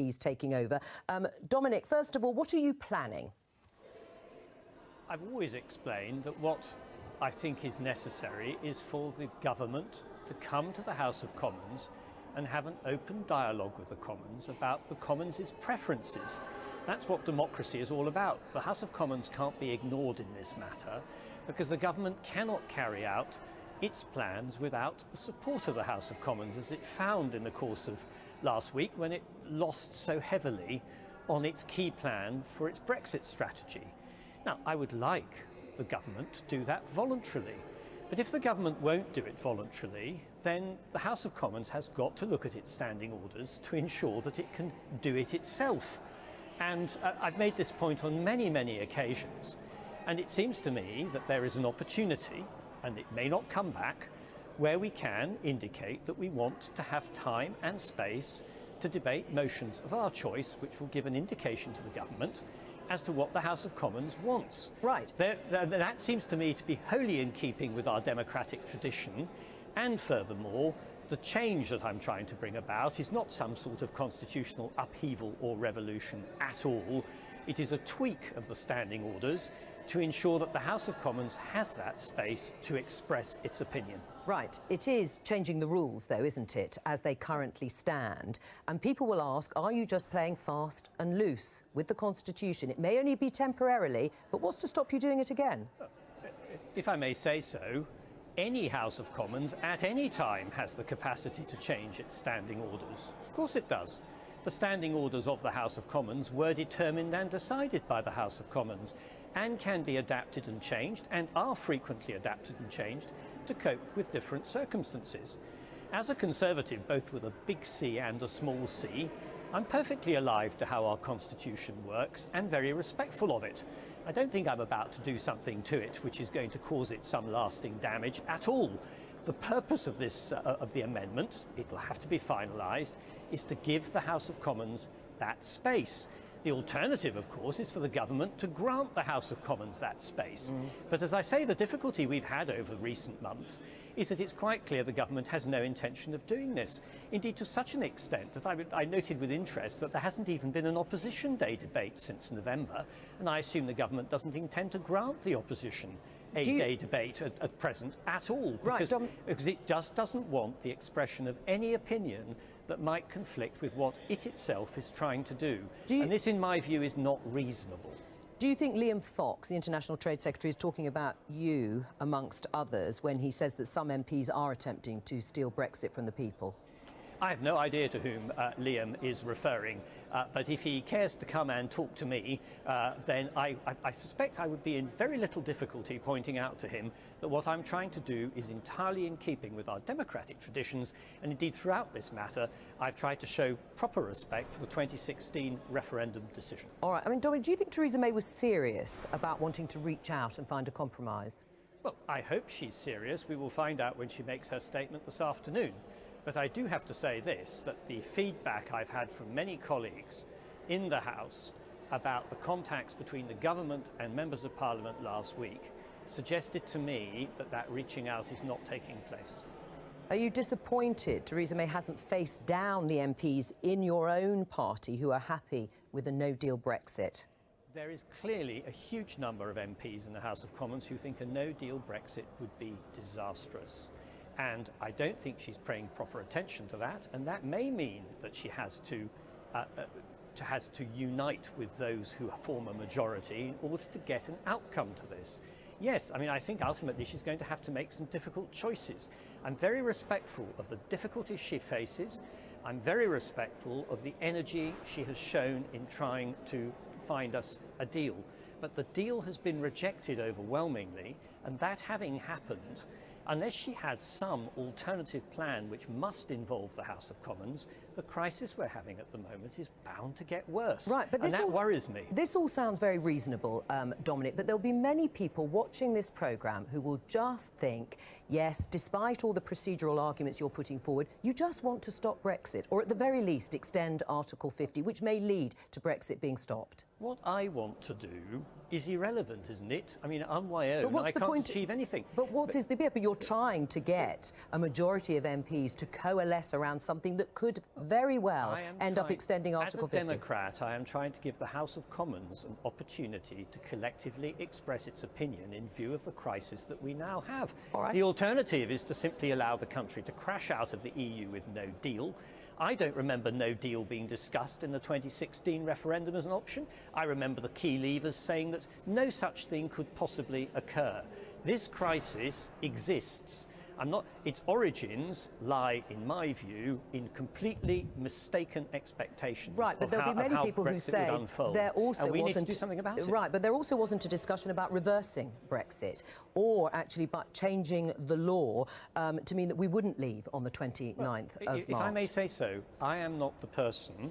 MPs taking over. Dominic, first of all, what are you planning? I've always explained that what I think is necessary is for the government to come to the House of Commons and have an open dialogue with the Commons about the Commons' preferences. That's what democracy is all about. The House of Commons can't be ignored in this matter because the government cannot carry out its plans without the support of the House of Commons, as it found in the course of last week when it lost so heavily on its key plan for its Brexit strategy. Now, I would like the government to do that voluntarily. But if the government won't do it voluntarily, then the House of Commons has got to look at its standing orders to ensure that it can do it itself. And I've made this point on many, many occasions. And it seems to me that there is an opportunity, and it may not come back, where we can indicate that we want to have time and space to debate motions of our choice, which will give an indication to the government as to what the House of Commons wants. Right. That seems to me to be wholly in keeping with our democratic tradition, and furthermore, the change that I'm trying to bring about is not some sort of constitutional upheaval or revolution at all. It is a tweak of the standing orders to ensure that the House of Commons has that space to express its opinion. Right. It is changing the rules, though, isn't it, as they currently stand? And people will ask, are you just playing fast and loose with the Constitution? It may only be temporarily, but what's to stop you doing it again? If I may say so, any House of Commons at any time has the capacity to change its standing orders. Of course it does. The standing orders of the House of Commons were determined and decided by the House of Commons and can be adapted and changed, and are frequently adapted and changed, to cope with different circumstances. As a Conservative, both with a big C and a small c, I'm perfectly alive to how our Constitution works and very respectful of it. I don't think I'm about to do something to it which is going to cause it some lasting damage at all. The purpose of this, of the amendment, it will have to be finalised, is to give the House of Commons that space. The alternative, of course, is for the government to grant the House of Commons that space. But as I say, the difficulty we've had over recent months is that it's quite clear the government has no intention of doing this. Indeed, to such an extent that I noted with interest that there hasn't even been an Opposition Day debate since November, and I assume the government doesn't intend to grant the opposition a day debate at present at all, because it just doesn't want the expression of any opinion that might conflict with what it itself is trying to do. And this, in my view, is not reasonable. Do you think Liam Fox, the International Trade Secretary, is talking about you, amongst others, when he says that some MPs are attempting to steal Brexit from the people? I have no idea to whom Liam is referring, but if he cares to come and talk to me, then I suspect I would be in very little difficulty pointing out to him that what I'm trying to do is entirely in keeping with our democratic traditions, and indeed throughout this matter I've tried to show proper respect for the 2016 referendum decision. All right. I mean, Dominic, do you think Theresa May was serious about wanting to reach out and find a compromise? Well, I hope she's serious. We will find out when she makes her statement this afternoon. But I do have to say this, that the feedback I've had from many colleagues in the House about the contacts between the government and members of Parliament last week suggested to me that that reaching out is not taking place. Are you disappointed Theresa May hasn't faced down the MPs in your own party who are happy with a no-deal Brexit? There is clearly a huge number of MPs in the House of Commons who think a no-deal Brexit would be disastrous. And I don't think she's paying proper attention to that, and that may mean that she has to unite with those who form a majority in order to get an outcome to this. Yes, I mean, I think ultimately she's going to have to make some difficult choices. I'm very respectful of the difficulties she faces. I'm very respectful of the energy she has shown in trying to find us a deal. But the deal has been rejected overwhelmingly, and that having happened, unless she has some alternative plan which must involve the House of Commons, the crisis we're having at the moment is bound to get worse. Right, but that worries me. This all sounds very reasonable, Dominic, but there'll be many people watching this programme who will just think, yes, despite all the procedural arguments you're putting forward, you just want to stop Brexit, or at the very least extend Article 50, which may lead to Brexit being stopped. What I want to do is irrelevant, isn't it? I mean, on my own, I can't achieve anything. But what is the bit? But you're trying to get a majority of MPs to coalesce around something that could very well end up extending Article 50. As a Democrat, I am trying to give the House of Commons an opportunity to collectively express its opinion in view of the crisis that we now have. All right. The alternative is to simply allow the country to crash out of the EU with no deal. I don't remember no deal being discussed in the 2016 referendum as an option. I remember the key levers saying that no such thing could possibly occur. This crisis exists. Its origins lie, in my view, in completely mistaken expectations. Right, but there'll be many people who say there also we wasn't need to do something about it. Right, but there also wasn't a discussion about reversing Brexit, or actually but changing the law to mean that we wouldn't leave on the 29th of March. If I may say so, I am not the person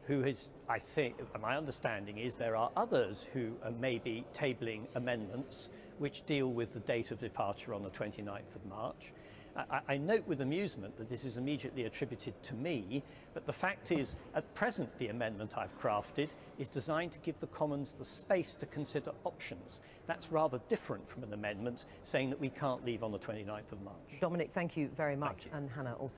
who has, I think, my understanding is there are others who are maybe tabling amendments which deal with the date of departure on the 29th of March. I note with amusement that this is immediately attributed to me, but the fact is, at present, the amendment I've crafted is designed to give the Commons the space to consider options. That's rather different from an amendment saying that we can't leave on the 29th of March. Dominic, thank you very much. And Hannah also.